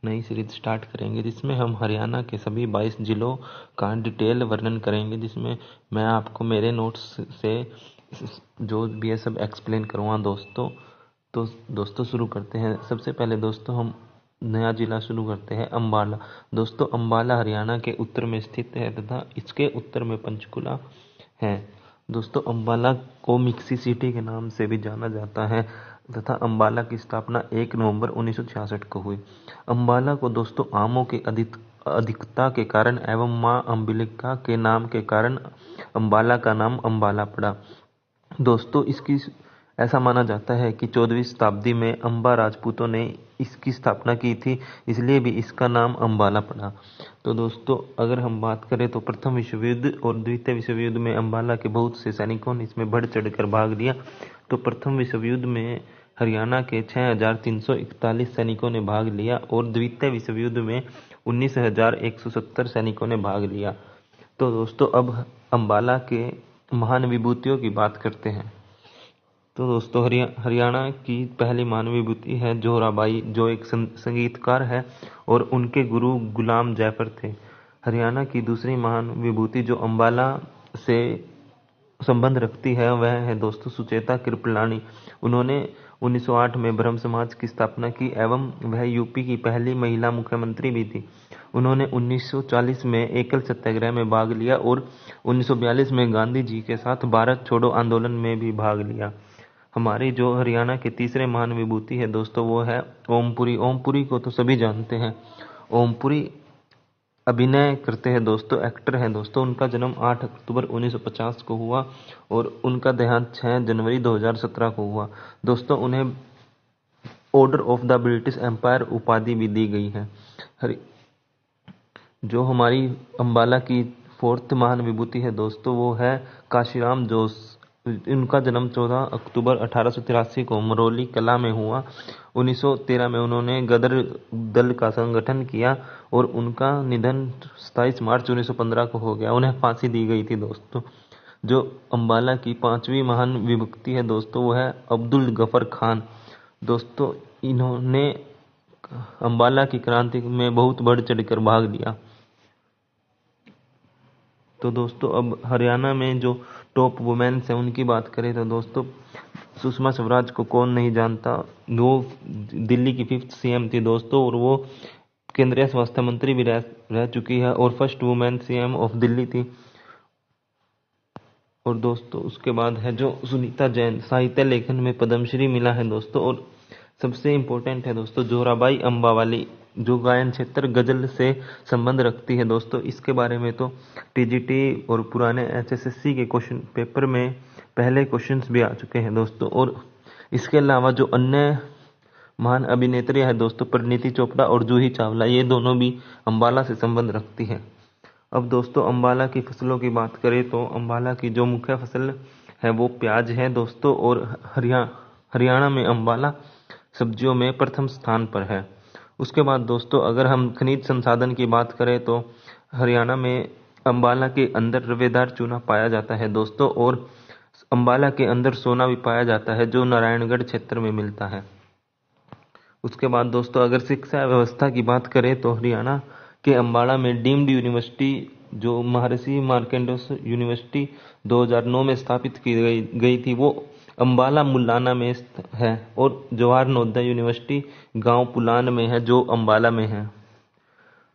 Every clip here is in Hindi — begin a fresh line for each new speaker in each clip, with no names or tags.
नई सीरीज स्टार्ट करेंगे जिसमें हम हरियाणा के सभी 22 जिलों का डिटेल वर्णन करेंगे, जिसमें मैं आपको मेरे नोट्स से जो भी है सब एक्सप्लेन करूँगा दोस्तों। तो दोस्तों शुरू करते हैं। सबसे पहले दोस्तों हम नया जिला शुरू करते हैं, अम्बाला। दोस्तों अम्बाला हरियाणा के उत्तर में स्थित है तथा इसके उत्तर में पंचकुला है। दोस्तों अम्बाला को मिक्सी सिटी के नाम से भी जाना जाता है तथा अम्बाला की स्थापना 1 नवंबर 1966 को हुई। अम्बाला को दोस्तों आमों की अधिकता के कारण एवं मां अंबिलिका के नाम के कारण अम्बाला का नाम अम्बाला पड़ा। दोस्तों इसकी ऐसा माना जाता है कि 14वीं शताब्दी में अम्बा राजपूतों ने इसकी स्थापना की थी, इसलिए भी इसका नाम अम्बाला पड़ा। तो दोस्तों अगर हम बात करें तो प्रथम विश्व युद्ध और द्वितीय विश्व युद्ध में अम्बाला के बहुत से सैनिकों ने इसमें बढ़ चढ़कर भाग लिया। तो प्रथम विश्व युद्ध में हरियाणा के 6,341 सैनिकों ने भाग लिया और द्वितीय विश्व युद्ध में 19,170 सैनिकों ने भाग लिया। तो दोस्तों अब अम्बाला के महान विभूतियों की बात करते हैं। तो दोस्तों हरियाणा की पहली महान विभूति है जोराबाई, जो एक संगीतकार है और उनके गुरु गुलाम जैफर थे। हरियाणा की दूसरी महान विभूति जो अम्बाला से संबंध रखती है वह है दोस्तों सुचेता कृपलानी। उन्होंने 1908 में ब्रह्म समाज की स्थापना की एवं वह यूपी की पहली महिला मुख्यमंत्री भी थी। उन्होंने 1940 में एकल सत्याग्रह में भाग लिया और 1942 में गांधी जी के साथ भारत छोड़ो आंदोलन में भी भाग लिया। हमारी जो हरियाणा के तीसरे महान विभूति है दोस्तों वो है ओमपुरी। ओमपुरी को तो सभी जानते हैं। ओमपुरी अभिनय करते हैं दोस्तों, एक्टर हैं दोस्तों। उनका जन्म 8 अक्टूबर 1950 को हुआ और उनका देहांत 6 जनवरी 2017 को हुआ। दोस्तों उन्हें order of the British Empire उपाधि भी दी गई है। जो हमारी अम्बाला की फोर्थ महान विभूति है दोस्तों वो है काशीराम जोश। इनका जन्म 14 अक्टूबर 1883 को मरौली कला में हुआ। 1913 में उन्होंने गदर दल का संगठन किया और उनका निधन 27 मार्च 1915 को हो गया। उन्हें फांसी दी गई थी दोस्तों। जो अम्बाला की पांचवी महान विभूति है दोस्तों वो है अब्दुल गफर खान। दोस्तों इन्होंने अम्बाला की क्रांति में बहुत बढ़ चढ़कर भाग लिया। तो दोस्तों अब हरियाणा में जो टॉप वुमेन्स हैं उनकी बात करें तो दोस्तों सुषमा स्वराज को कौन नहीं जानता। वो दिल्ली की 5th सीएम थी दोस्तों और वो केंद्रीय स्वास्थ्य मंत्री भी रह चुकी है और first women CM of Delhi थी। और दोस्तों उसके बाद है जो सुनीता जैन, साहित्य लेखन में पद्मश्री मिला है दोस्तों। और सबसे इम्पोर्टेंट है दोस्तों जोराबाई अम्बावाली, जो गायन क्षेत्र गजल से संबंध रखती है दोस्तों। इसके बारे में तो टीजीटी और पुराने एचएसएससी के क्वेश्चन पेपर में पहले क्वेश्चंस भी आ चुके हैं दोस्तों। और इसके अलावा जो अन्य महान अभिनेत्री है दोस्तों परिणीति चोपड़ा और जूही चावला, ये दोनों भी अम्बाला से संबंध रखती है। अब दोस्तों अम्बाला की फसलों की बात करें तो अम्बाला की जो मुख्य फसल है वो प्याज है दोस्तों। और हरियाणा में अम्बाला सब्जियों में प्रथम स्थान पर है। उसके बाद दोस्तों अगर हम खनिज संसाधन की बात करें तो हरियाणा में अम्बाला के अंदर रवेदार चूना पाया जाता है दोस्तों। और अम्बाला के अंदर सोना भी पाया जाता है जो नारायणगढ़ क्षेत्र में मिलता है। उसके बाद दोस्तों अगर शिक्षा व्यवस्था की बात करें तो हरियाणा के अम्बाला में डीम्ड यूनिवर्सिटी जो महर्षि मार्कंडेय यूनिवर्सिटी 2009 में स्थापित की गई थी वो अम्बाला मुलाना में है। और जवाहर नवोदय यूनिवर्सिटी गांव पुलान में है जो अम्बाला में है।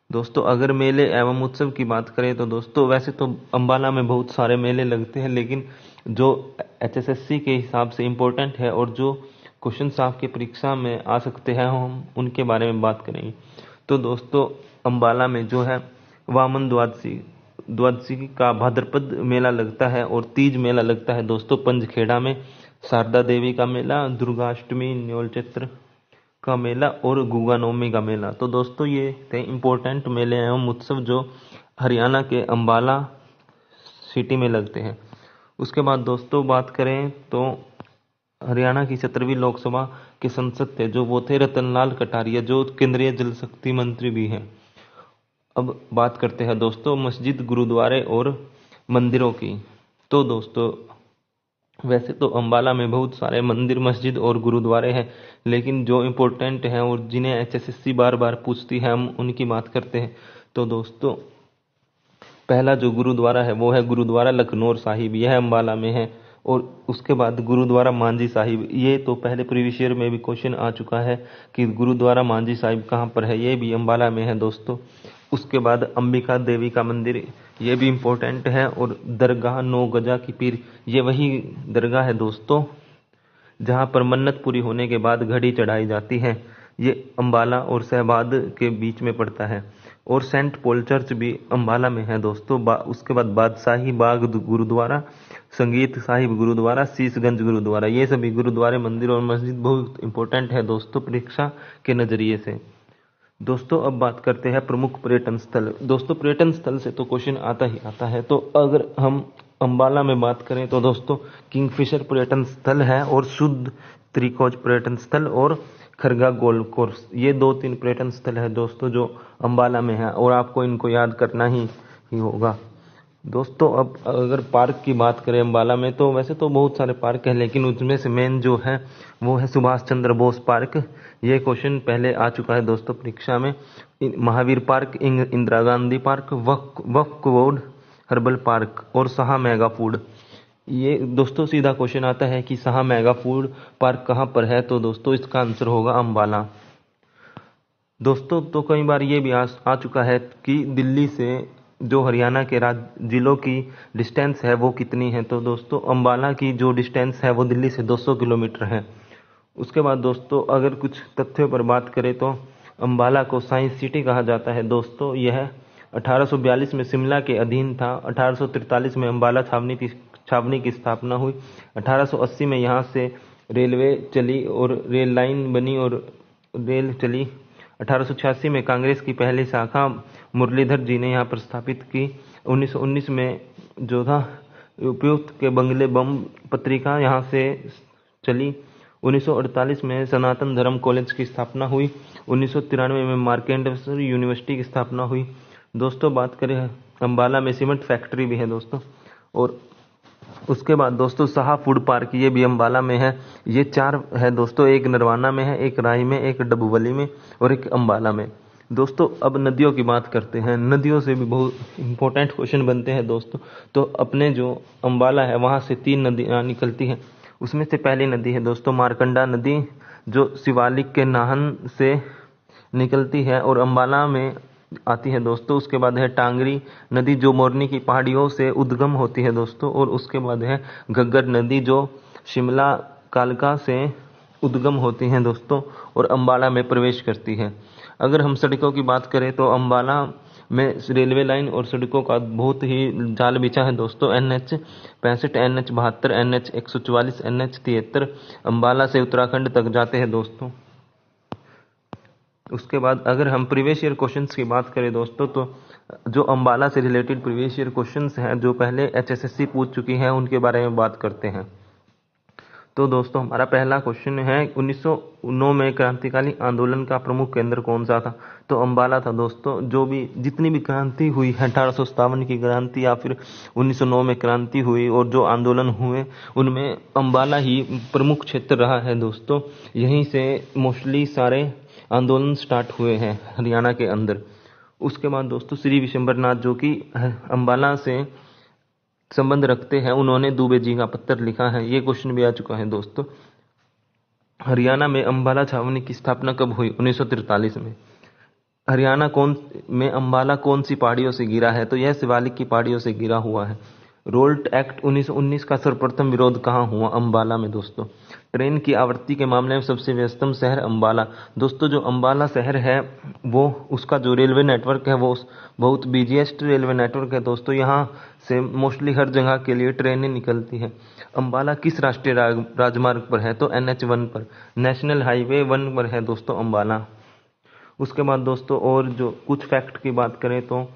दोस्तों अगर मेले एवं उत्सव की बात करें तो दोस्तों वैसे तो अम्बाला में बहुत सारे मेले लगते हैं, लेकिन जो एचएसएससी के हिसाब से इम्पोर्टेंट है और जो क्वेश्चन आपके परीक्षा में आ सकते हैं हम उनके बारे में बात करेंगे। तो दोस्तों अम्बाला में जो है वामन द्वादशी का भाद्रपद मेला लगता है और तीज मेला लगता है दोस्तों पंचखेड़ा में। शारदा देवी का मेला, दुर्गाष्टमी, न्योल चैत्र का मेला और गुगा नवमी का मेला। तो दोस्तों ये थे इम्पोर्टेंट मेले एवं उत्सव जो हरियाणा के अम्बाला सिटी में लगते हैं। उसके बाद दोस्तों बात करें तो हरियाणा की 17वीं लोकसभा के संसद थे जो वो थे रतनलाल कटारिया, जो केंद्रीय जल शक्ति मंत्री भी हैं। अब बात करते हैं दोस्तों मस्जिद, गुरुद्वारे और मंदिरों की। तो दोस्तों वैसे तो अंबाला में बहुत सारे मंदिर, मस्जिद और गुरुद्वारे हैं, लेकिन जो इम्पोर्टेंट हैं और जिन्हें HSSC बार बार पूछती है, हम उनकी बात करते हैं। तो दोस्तों, पहला जो गुरुद्वारा है वो है गुरुद्वारा लखनौर साहिब, यह अंबाला में है। और उसके बाद गुरुद्वारा मांझी साहिब, ये तो पहले प्रीवियस ईयर में भी क्वेश्चन आ चुका है कि गुरुद्वारा मांझी साहिब कहाँ पर है, ये भी अंबाला में है दोस्तों। उसके बाद अंबिका देवी का मंदिर, ये भी इम्पोर्टेंट है। और दरगाह 9 गजा की पीर, ये वही दरगाह है दोस्तों जहाँ पर मन्नत पूरी होने के बाद घड़ी चढ़ाई जाती है। ये अंबाला और शहबाद के बीच में पड़ता है। और सेंट पॉल चर्च भी अंबाला में है दोस्तों। उसके बाद बादशाही बाग गुरुद्वारा, संगीत साहिब गुरुद्वारा, शीशगंज गुरुद्वारा, ये सभी गुरुद्वारे, मंदिर और मस्जिद बहुत इंपॉर्टेंट है दोस्तों परीक्षा के नज़रिए से। दोस्तों, अब बात करते हैं प्रमुख पर्यटन स्थल। दोस्तों, पर्यटन स्थल से तो क्वेश्चन आता ही आता है। तो अगर हम अंबाला में बात करें तो दोस्तों किंगफिशर पर्यटन स्थल है, और शुद्ध त्रिकोज पर्यटन स्थल, और खरगा गोल्फ कोर्स, ये 2-3 पर्यटन स्थल है दोस्तों जो अंबाला में है, और आपको इनको याद करना ही होगा दोस्तों। अब अगर पार्क की बात करें अंबाला में, तो वैसे तो बहुत सारे पार्क हैं, लेकिन उसमें से मेन जो है वो है सुभाष चंद्र बोस पार्क। ये क्वेश्चन पहले आ चुका है दोस्तों परीक्षा में। महावीर पार्क, इंदिरा गांधी पार्क, वक्फ बोर्ड हर्बल पार्क, और शाह मेगा फूड। ये दोस्तों सीधा क्वेश्चन आता है कि शाह मेगा फूड पार्क कहाँ पर है, तो दोस्तों इसका आंसर होगा अंबाला। दोस्तों, तो कई बार ये भी आ चुका है कि दिल्ली से जो हरियाणा के जिलों की डिस्टेंस है वो कितनी है। तो दोस्तों अंबाला की जो डिस्टेंस है वो दिल्ली से 200 किलोमीटर है। उसके बाद दोस्तों अगर कुछ तथ्यों पर बात करें तो अंबाला को साइंस सिटी कहा जाता है दोस्तों। यह 1842 में शिमला के अधीन था। 1843 में अंबाला छावनी की स्थापना हुई। 1880 में यहाँ से रेलवे चली और रेल लाइन बनी और रेल चली। 1886 में कांग्रेस की पहली शाखा मुरलीधर जी ने यहाँ पर स्थापित की। 1919 में जोधा उपयुक्त के बंगले बम पत्रिका यहाँ से चली। 1948 में सनातन धर्म कॉलेज की स्थापना हुई। 1993 में मार्केंडेश्वर यूनिवर्सिटी की स्थापना हुई। दोस्तों बात करें अंबाला में सीमेंट फैक्ट्री भी है दोस्तों। और उसके बाद दोस्तों शाह फूड पार्क, ये भी अंबाला में है। ये 4 है दोस्तों, एक नरवाना में है, एक राई में, एक डबुवली में और एक अंबाला में। दोस्तों अब नदियों की बात करते हैं। नदियों से भी बहुत इंपॉर्टेंट क्वेश्चन बनते हैं दोस्तों। तो अपने जो अंबाला है वहाँ से 3 नदियाँ निकलती हैं। उसमें से पहली नदी है दोस्तों मारकंडा नदी, जो शिवालिक के नाहन से निकलती है और अंबाला में आती है दोस्तों। उसके बाद है टांगरी नदी, जो मोरनी की पहाड़ियों से उद्गम होती है दोस्तों। और उसके बाद है घग्गर नदी, जो शिमला कालका से उद्गम होती हैं दोस्तों और अंबाला में प्रवेश करती है। अगर हम सड़कों की बात करें तो अंबाला में रेलवे लाइन और सड़कों का बहुत ही जाल बिछा है दोस्तों। NH 65, NH 72, NH 144, NH 73 Ambala से उत्तराखंड तक जाते हैं दोस्तों। उसके बाद अगर हम प्रीवियस ईयर क्वेश्चंस की बात करें दोस्तों, तो जो अंबाला से रिलेटेड प्रीवियस ईयर क्वेश्चंस हैं जो पहले HSSC पूछ चुकी हैं उनके बारे में बात करते हैं। तो दोस्तों हमारा पहला क्वेश्चन है 1909 में क्रांतिकाली आंदोलन का प्रमुख केंद्र कौन सा था। तो अंबाला था दोस्तों। जो भी जितनी भी क्रांति हुई है, 1857 की क्रांति या फिर 1909 में क्रांति हुई और जो आंदोलन हुए, उनमें अंबाला ही प्रमुख क्षेत्र रहा है दोस्तों। यहीं से मोस्टली सारे आंदोलन स्टार्ट हुए हैं हरियाणा के अंदर। उसके बाद दोस्तों श्री विशंबरनाथ, जो कि अंबाला से संबंध रखते हैं, उन्होंने दुबे जी का पत्र लिखा है। ये क्वेश्चन भी आ चुका है दोस्तों। हरियाणा में अंबाला छावनी की स्थापना कब हुई? 1943 में। हरियाणा में अंबाला कौन सी पहाड़ियों से घिरा है? तो यह शिवालिक की पहाड़ियों से घिरा हुआ है। रोल्ट एक्ट 1919 का सर्वप्रथम विरोध कहाँ हुआ? अंबाला में दोस्तों। ट्रेन की आवृत्ति के मामले में सबसे व्यस्तम शहर अंबाला। दोस्तों जो अंबाला शहर है वो उसका जो रेलवे नेटवर्क है वो बहुत बिजीएस्ट रेलवे नेटवर्क है दोस्तों। यहाँ से मोस्टली हर जगह के लिए ट्रेनें निकलती हैं। अंबाला किस राष्ट्रीय राजमार्ग पर है? तो NH 1 पर, नेशनल हाईवे 1 पर है दोस्तों अंबाला। उसके बाद दोस्तों और जो कुछ फैक्ट की बात करें तो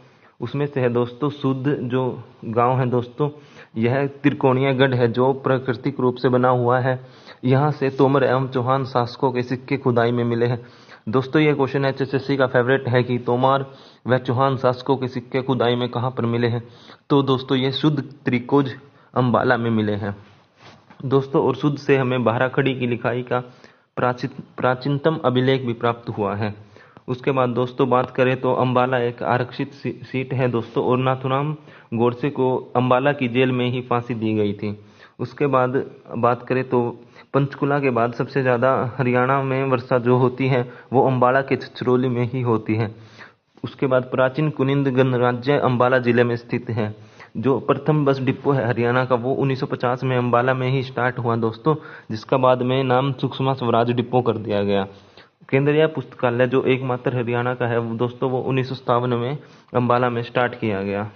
उसमें से है दोस्तों शुद्ध जो गांव है दोस्तों, यह त्रिकोणीय गढ़ है जो प्राकृतिक रूप से बना हुआ है। यहाँ से तोमर एवं चौहान शासकों के सिक्के खुदाई में मिले हैं दोस्तों। यह क्वेश्चन HSSC का फेवरेट है कि तोमर व चौहान शासकों के सिक्के खुदाई में कहाँ पर मिले हैं? तो दोस्तों ये शुद्ध त्रिकोज अंबाला में मिले हैं। दोस्तों और शुद्ध से हमें बाराखड़ी की लिखाई का प्राचीनतम अभिलेख भी प्राप्त हुआ है। उसके बाद दोस्तों बात करें तो अम्बाला एक आरक्षित सीट है दोस्तों, और नाथूराम गोडसे को अम्बाला की जेल में ही फांसी दी गई थी। उसके बाद बात करें तो पंचकुला के बाद सबसे ज़्यादा हरियाणा में वर्षा जो होती है वो अम्बाला के छछरौली में ही होती है। उसके बाद प्राचीन कुनिंद गणराज्य अम्बाला जिले में स्थित है। जो प्रथम बस डिपो है हरियाणा का वो 1950 में अम्बाला में ही स्टार्ट हुआ दोस्तों, जिसका बाद में नाम सुषमा स्वराज डिपो कर दिया गया। केंद्रीय पुस्तकालय जो एकमात्र हरियाणा का है दोस्तों वो 1957 में अम्बाला में स्टार्ट किया गया।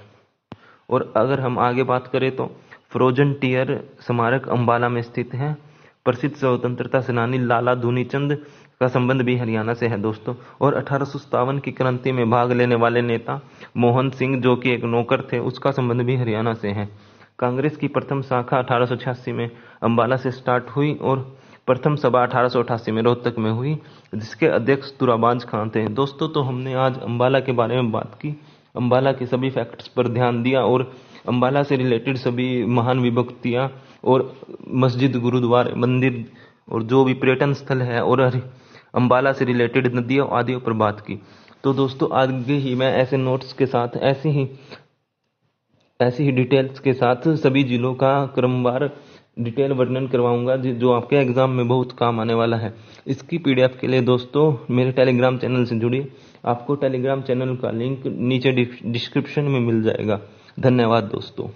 और अगर हम आगे बात करें तो फ्रोजन टीयर स्मारक अम्बाला में स्थित है। प्रसिद्ध स्वतंत्रता सेनानी लाला धुनीचंद का संबंध भी हरियाणा से है दोस्तों। और 1857 की क्रांति में भाग लेने वाले नेता मोहन सिंह जो कि एक नौकर थे, उसका संबंध भी हरियाणा से है। कांग्रेस की प्रथम शाखा 1886 में अम्बाला से स्टार्ट हुई और प्रथम सभा 1888 में रोहतक में हुई, जिसके अध्यक्ष तुराबाज खां थे। दोस्तों तो हमने आज अम्बाला के बारे में बात की, अम्बाला के सभी फैक्ट्स पर ध्यान दिया और अम्बाला से रिलेटेड सभी महान विभक्तियाँ और मस्जिद, गुरुद्वारे, मंदिर और जो भी पर्यटन स्थल है और अम्बाला से रिलेटेड नदियों आदियों पर बात की। तो दोस्तों आगे ही मैं ऐसे नोट्स के साथ ऐसी ही डिटेल्स के साथ सभी जिलों का क्रमवार डिटेल वर्णन करवाऊंगा जो आपके एग्जाम में बहुत काम आने वाला है। इसकी पीडीएफ के लिए दोस्तों मेरे टेलीग्राम चैनल से जुड़िए। आपको टेलीग्राम चैनल का लिंक नीचे डिस्क्रिप्शन में मिल जाएगा। धन्यवाद दोस्तों।